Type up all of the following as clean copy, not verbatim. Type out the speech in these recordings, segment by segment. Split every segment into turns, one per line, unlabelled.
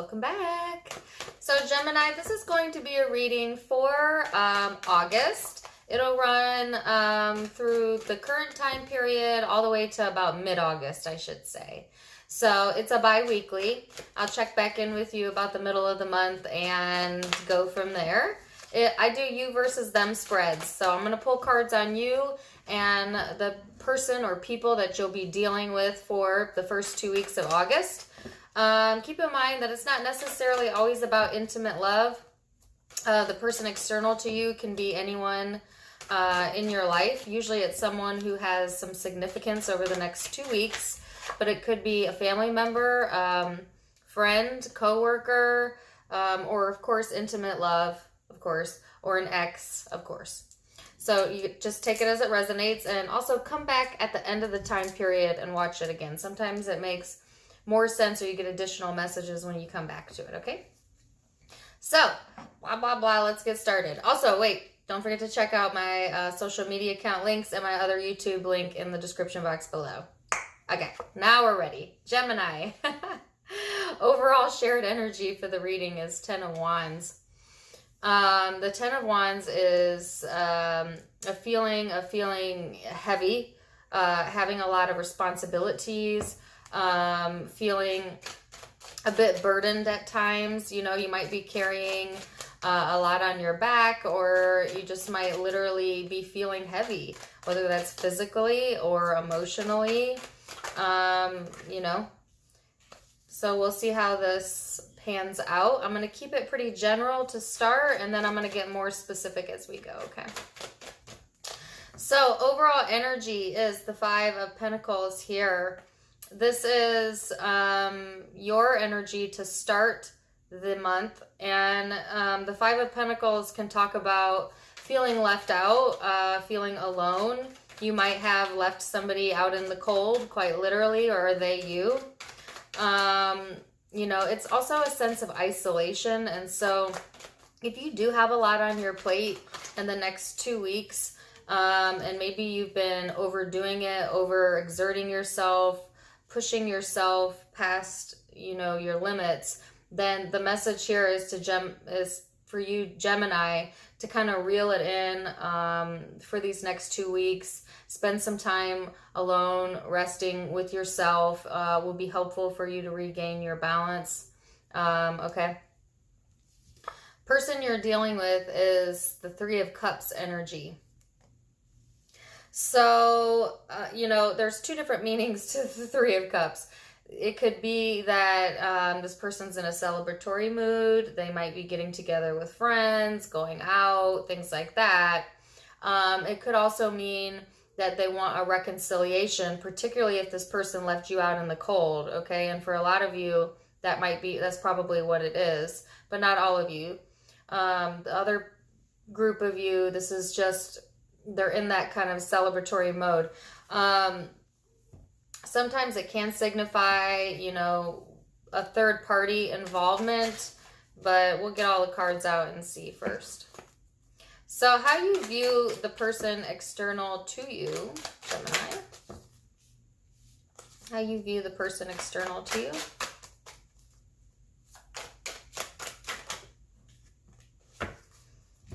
Welcome back. So Gemini, this is going to be a reading for August. It'll run through the current time period all the way to about mid-August, I should say. So it's a bi-weekly. I'll check back in with you about the middle of the month and go from there. I do you versus them spreads. So I'm going to pull cards on you and the person or people that you'll be dealing with for the first 2 weeks of August. Keep in mind that it's not necessarily always about intimate love. The person external to you can be anyone in your life. Usually it's someone who has some significance over the next 2 weeks, but it could be a family member, friend, coworker, or of course intimate love, of course, or an ex, of course. So you just take it as it resonates, and also come back at the end of the time period and watch it again. Sometimes it makes more sense or you get additional messages when you come back to it, okay? So, blah, blah, blah, let's get started. Also, wait, don't forget to check out my social media account links and my other YouTube link in the description box below. Okay, now we're ready. Gemini. Overall shared energy for the reading is 10 of Wands. The 10 of Wands is a feeling heavy, having a lot of responsibilities, feeling a bit burdened at times. You know, you might be carrying a lot on your back, or you just might literally be feeling heavy, whether that's physically or emotionally, you know. So we'll see how this pans out. I'm going to keep it pretty general to start, and then I'm going to get more specific as we go, okay? So overall energy is the 5 of Pentacles here. This is your energy to start the month, and the 5 of Pentacles can talk about feeling left out, feeling alone. You might have left somebody out in the cold, quite literally, or are they you? You know, it's also a sense of isolation. And so if you do have a lot on your plate in the next 2 weeks, and maybe you've been overdoing it, overexerting yourself, pushing yourself past, you know, your limits, then the message here is is for you, Gemini, to kind of reel it in for these next 2 weeks. Spend some time alone, resting with yourself will be helpful for you to regain your balance. Okay. Person you're dealing with is the 3 of Cups energy. So, you know, there's 2 different meanings to the 3 of Cups. It could be that this person's in a celebratory mood. They might be getting together with friends, going out, things like that. It could also mean that they want a reconciliation, particularly if this person left you out in the cold, okay? And for a lot of you, that's probably what it is, but not all of you. The other group of you, this is just, they're in that kind of celebratory mode. Sometimes it can signify, you know, a third party involvement, but we'll get all the cards out and see first. So how you view the person external to you, Gemini. How you view the person external to you.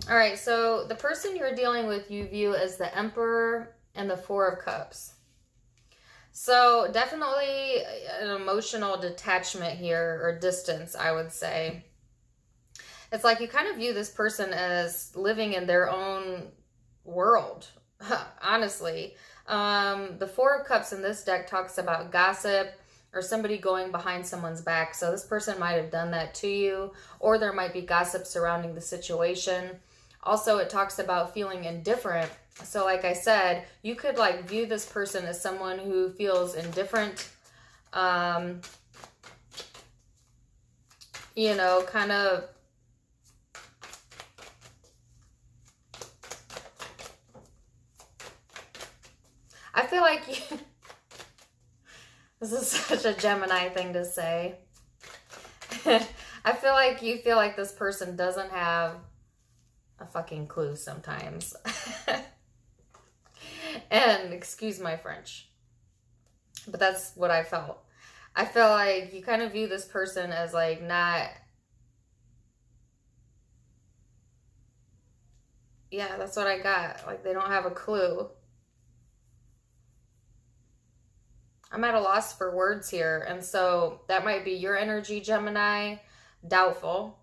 All right, so the person you're dealing with, you view as the Emperor and the 4 of Cups. So definitely an emotional detachment here, or distance, I would say. It's like you kind of view this person as living in their own world, honestly. The 4 of Cups in this deck talks about gossip or somebody going behind someone's back. So this person might have done that to you, or there might be gossip surrounding the situation. Also, it talks about feeling indifferent. So like I said, you could like view this person as someone who feels indifferent, you know, kind of I feel like you, this is such a Gemini thing to say. I feel like you feel like this person doesn't have a fucking clue sometimes. And excuse my French, but that's what I felt. I feel like you kind of view this person as like not, yeah, that's what I got. Like they don't have a clue. I'm at a loss for words here. And so that might be your energy, Gemini. Doubtful.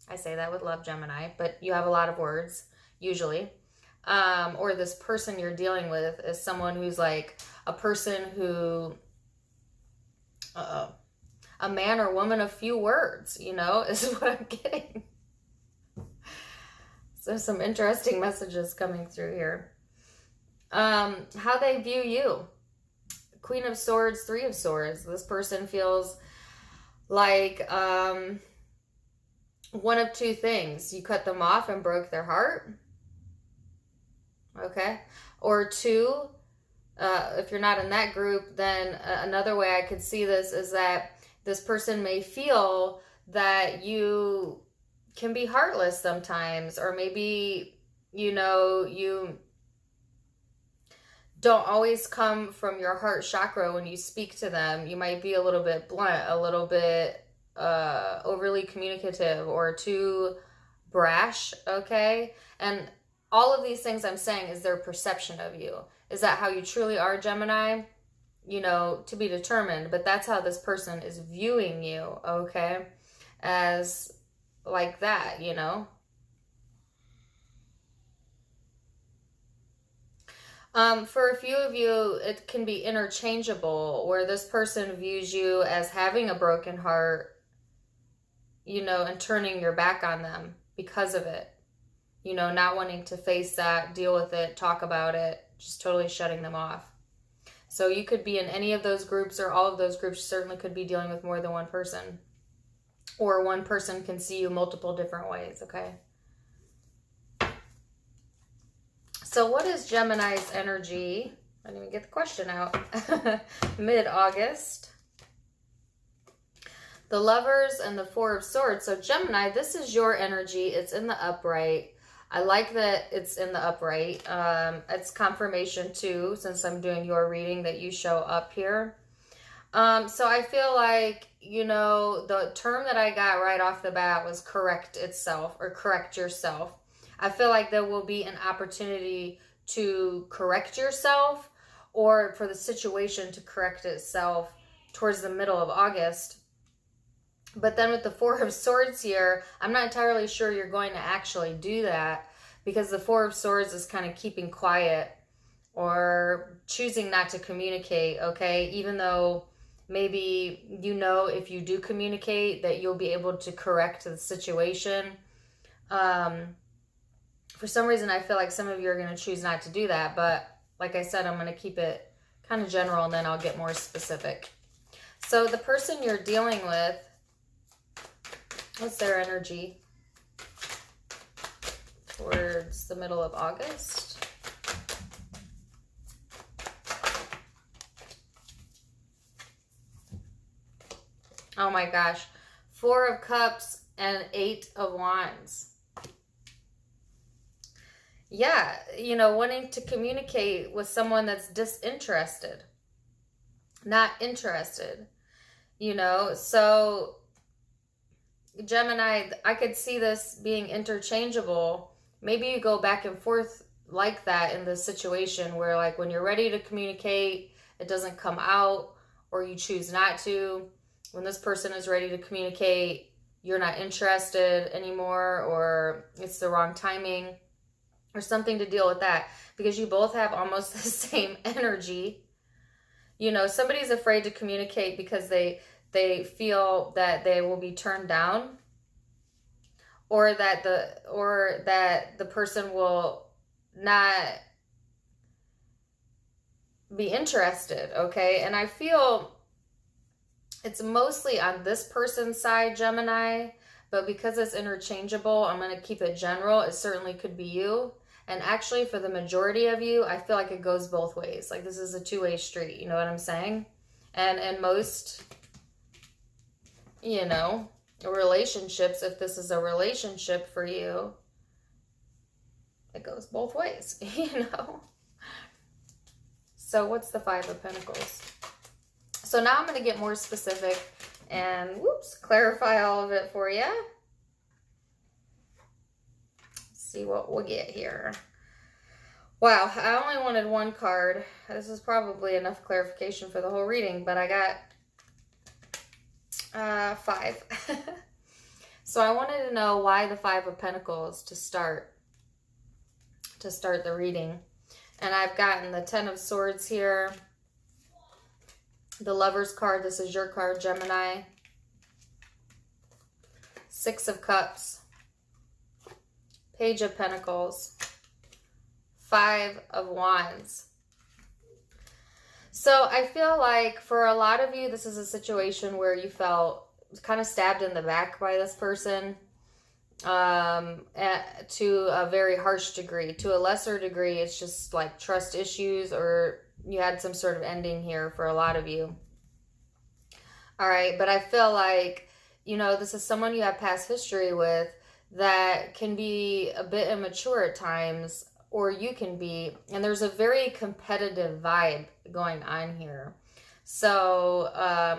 I say that with love, Gemini, but you have a lot of words, usually. Or this person you're dealing with is someone who's like a person who, a man or woman of few words, you know, is what I'm getting. So some interesting messages coming through here. How they view you. Queen of Swords, Three of Swords. This person feels like one of two things. You cut them off and broke their heart. Okay. Or two, if you're not in that group, then another way I could see this is that this person may feel that you can be heartless sometimes, or maybe, you know, you don't always come from your heart chakra when you speak to them. You might be a little bit blunt, a little bit overly communicative, or too brash, okay? And all of these things I'm saying is their perception of you. Is that how you truly are, Gemini? You know, to be determined, but that's how this person is viewing you, okay? As like that, you know? For a few of you, it can be interchangeable, where this person views you as having a broken heart, you know, and turning your back on them because of it. You know, not wanting to face that, deal with it, talk about it, just totally shutting them off. So you could be in any of those groups, or all of those groups. You certainly could be dealing with more than one person. Or one person can see you multiple different ways, okay? So what is Gemini's energy? I didn't even get the question out. Mid-August. The Lovers and the Four of Swords. So Gemini, this is your energy. It's in the upright. I like that it's in the upright. It's confirmation too, since I'm doing your reading, that you show up here. So I feel like, you know, the term that I got right off the bat was correct itself, or correct yourself. I feel like there will be an opportunity to correct yourself, or for the situation to correct itself towards the middle of August. But then with the Four of Swords here, I'm not entirely sure you're going to actually do that, because the Four of Swords is kind of keeping quiet or choosing not to communicate, okay? Even though maybe, you know, if you do communicate, that you'll be able to correct the situation. For some reason, I feel like some of you are going to choose not to do that. But like I said, I'm going to keep it kind of general, and then I'll get more specific. So the person you're dealing with, what's their energy towards the middle of August? Oh my gosh. Four of Cups and Eight of Wands. Yeah, you know, wanting to communicate with someone that's disinterested, not interested, you know. So Gemini, I could see this being interchangeable. Maybe you go back and forth like that in this situation, where like when you're ready to communicate, it doesn't come out, or you choose not to. When this person is ready to communicate, you're not interested anymore, or it's the wrong timing, or something to deal with that, because you both have almost the same energy. You know, somebody's afraid to communicate because they feel that they will be turned down, or that the person will not be interested, okay? And I feel it's mostly on this person's side, Gemini, but because it's interchangeable, I'm going to keep it general. It certainly could be you. And actually, for the majority of you, I feel like it goes both ways. Like this is a two-way street, you know what I'm saying? And in most, you know, relationships, if this is a relationship for you, it goes both ways, you know? So what's the Five of Pentacles? So now I'm going to get more specific and, whoops, clarify all of it for you. See what we'll get here. Wow, I only wanted one card. This is probably enough clarification for the whole reading, but I got 5. So I wanted to know why the 5 of Pentacles to start the reading. And I've gotten the 10 of Swords here, the Lover's card, this is your card, Gemini, 6 of Cups, Page of Pentacles, 5 of Wands. So I feel like for a lot of you, this is a situation where you felt kind of stabbed in the back by this person, to a very harsh degree. To a lesser degree, it's just like trust issues, or you had some sort of ending here for a lot of you. All right, but I feel like, you know, this is someone you have past history with that can be a bit immature at times, or you can be, and there's a very competitive vibe going on here. So,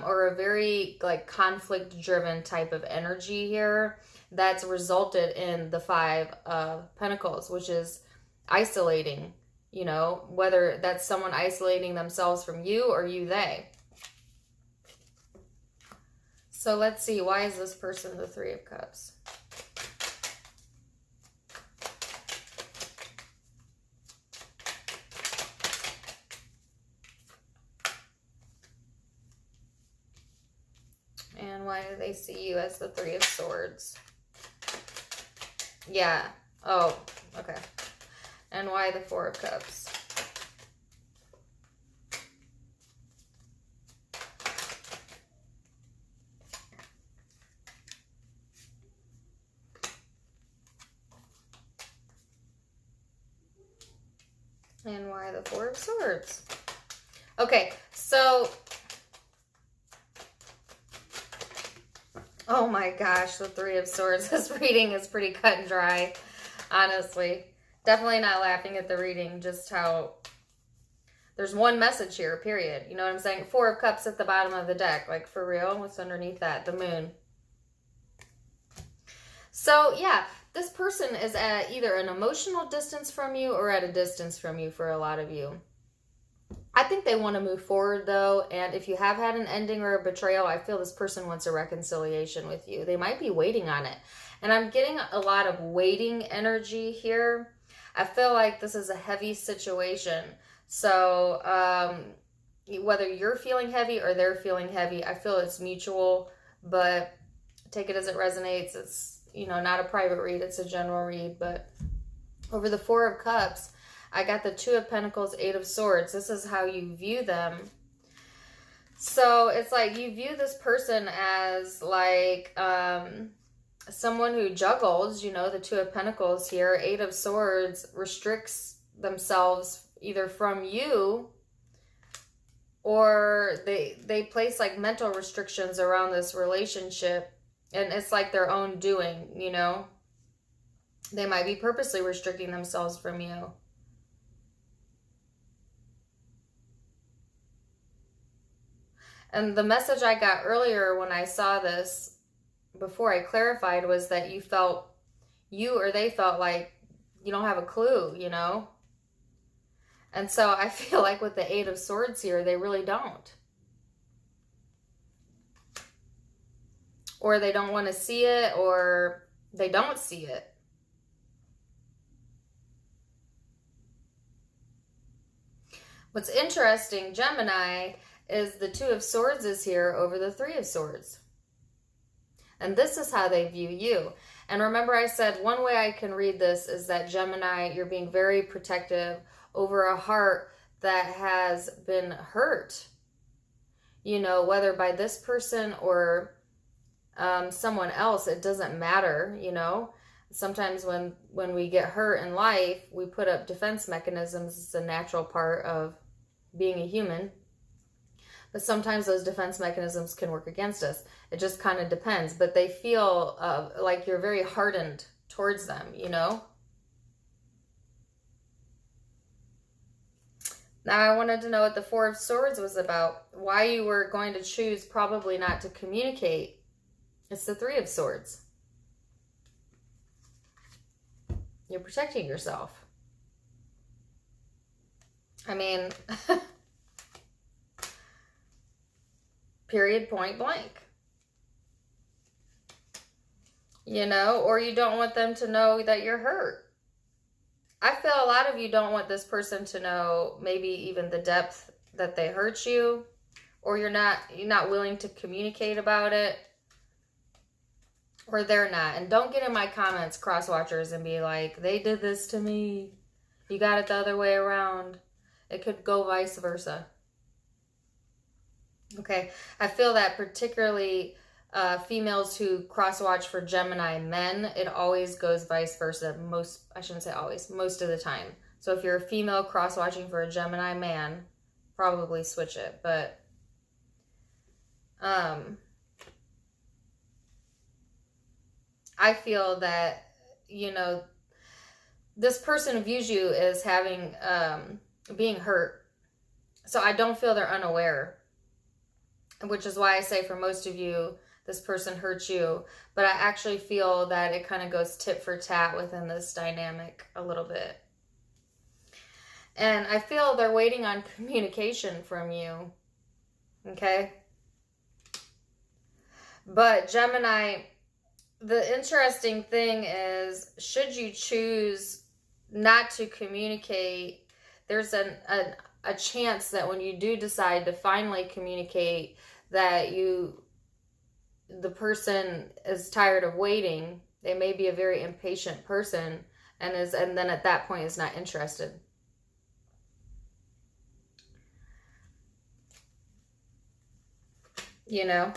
or a very like conflict driven type of energy here that's resulted in the 5 of Pentacles, which is isolating, you know, whether that's someone isolating themselves from you or you they. So let's see, why is this person the 3 of Cups? And why do they see you as the 3 of Swords? Yeah. Oh, okay. And why the 4 of Cups? And why the 4 of Swords? Okay, so... oh my gosh, the 3 of Swords. This reading is pretty cut and dry, honestly. Definitely not laughing at the reading, just how there's one message here, period. You know what I'm saying? 4 of Cups at the bottom of the deck. Like, for real? What's underneath that? The Moon. So, yeah, this person is at either an emotional distance from you or at a distance from you for a lot of you. I think they want to move forward, though, and if you have had an ending or a betrayal, I feel this person wants a reconciliation with you. They might be waiting on it, and I'm getting a lot of waiting energy here. I feel like this is a heavy situation, so whether you're feeling heavy or they're feeling heavy, I feel it's mutual, but take it as it resonates. It's, you know, not a private read, it's a general read, but over the 4 of Cups, I got the 2 of Pentacles, 8 of Swords. This is how you view them. So it's like you view this person as like someone who juggles, you know, the 2 of Pentacles here. 8 of Swords restricts themselves either from you, or they place like mental restrictions around this relationship, and it's like their own doing, you know. They might be purposely restricting themselves from you. And the message I got earlier when I saw this, before I clarified, was that you felt, you or they felt like you don't have a clue, you know? And so I feel like with the 8 of Swords here, they really don't. Or they don't want to see it, or they don't see it. What's interesting, Gemini, is the 2 of Swords is here over the 3 of Swords. And this is how they view you. And remember I said one way I can read this is that, Gemini, you're being very protective over a heart that has been hurt. You know, whether by this person or someone else, it doesn't matter, you know. Sometimes when we get hurt in life, we put up defense mechanisms. It's a natural part of being a human. But sometimes those defense mechanisms can work against us. It just kind of depends. But they feel like you're very hardened towards them, you know? Now I wanted to know what the Four of Swords was about. Why you were going to choose probably not to communicate. It's the Three of Swords. You're protecting yourself. I mean, period, point blank. You know, or you don't want them to know that you're hurt. I feel a lot of you don't want this person to know maybe even the depth that they hurt you, or you're not willing to communicate about it, or they're not. And don't get in my comments, cross watchers, and be like, they did this to me. You got it the other way around. It could go vice versa. Okay, I feel that particularly females who cross-watch for Gemini men, it always goes vice versa. I shouldn't say always, most of the time. So if you're a female cross-watching for a Gemini man, probably switch it. But I feel that, you know, this person views you as having, being hurt. So I don't feel they're unaware, which is why I say for most of you, this person hurts you, but I actually feel that it kind of goes tit for tat within this dynamic a little bit. And I feel they're waiting on communication from you, okay? But Gemini, the interesting thing is, should you choose not to communicate, there's a chance that when you do decide to finally communicate, that the person is tired of waiting. They may be a very impatient person and then at that point is not interested. You know?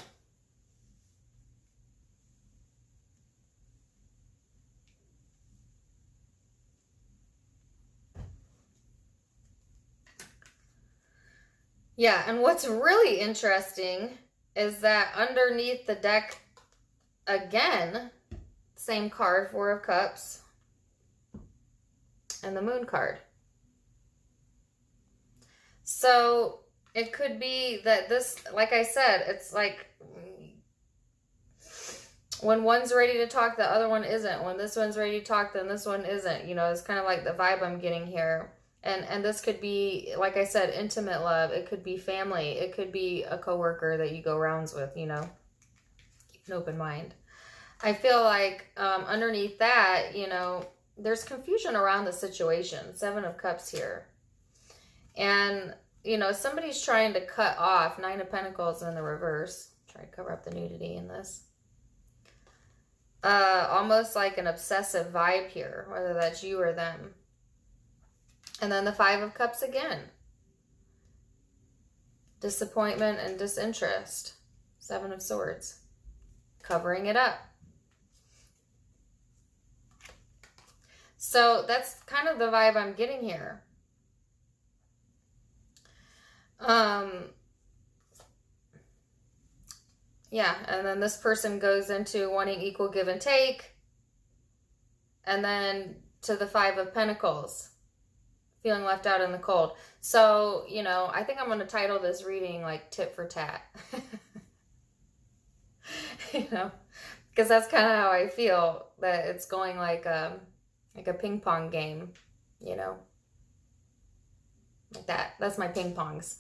Yeah, and what's really interesting is that underneath the deck, again, same card, Four of Cups, and the Moon card. So it could be that this, like I said, it's like when one's ready to talk, the other one isn't. When this one's ready to talk, then this one isn't. You know, it's kind of like the vibe I'm getting here. And this could be, like I said, intimate love. It could be family. It could be a coworker that you go rounds with, you know. Keep an open mind. I feel like underneath that, you know, there's confusion around the situation. Seven of Cups here. And, you know, somebody's trying to cut off. Nine of Pentacles in the reverse. Try to cover up the nudity in this. Almost like an obsessive vibe here, whether that's you or them. And then the Five of Cups again. Disappointment and disinterest. Seven of Swords. Covering it up. So that's kind of the vibe I'm getting here. Yeah, and then this person goes into wanting equal give and take. And then to the Five of Pentacles. Feeling left out in the cold. So, you know, I think I'm going to title this reading like tit for tat. You know, because that's kind of how I feel, that it's going like a ping pong game, you know, like that. That's my ping pongs.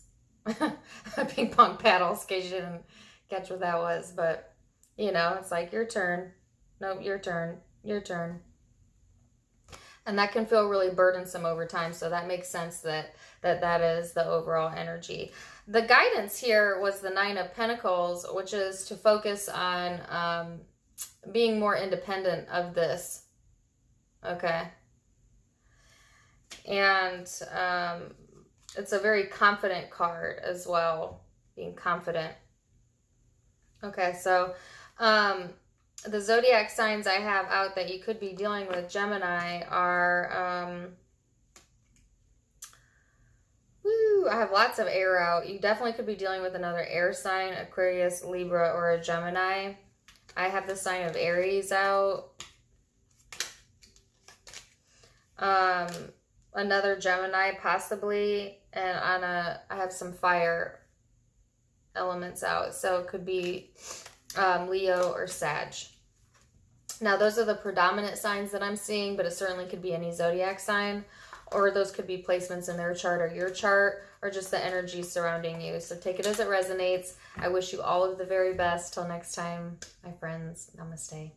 Ping pong paddles, in case you didn't catch what that was. But, you know, it's like your turn. Nope, your turn. Your turn. And that can feel really burdensome over time. So that makes sense that is the overall energy. The guidance here was the Nine of Pentacles, which is to focus on being more independent of this. Okay. And it's a very confident card as well. Being confident. Okay, so the zodiac signs I have out that you could be dealing with, Gemini, are, I have lots of air out. You definitely could be dealing with another air sign, Aquarius, Libra, or a Gemini. I have the sign of Aries out. Another Gemini, possibly, And I have some fire elements out. So it could be Leo or Sag. Now, those are the predominant signs that I'm seeing, but it certainly could be any zodiac sign, or those could be placements in their chart or your chart, or just the energy surrounding you. So take it as it resonates. I wish you all of the very best. Till next time, my friends, namaste.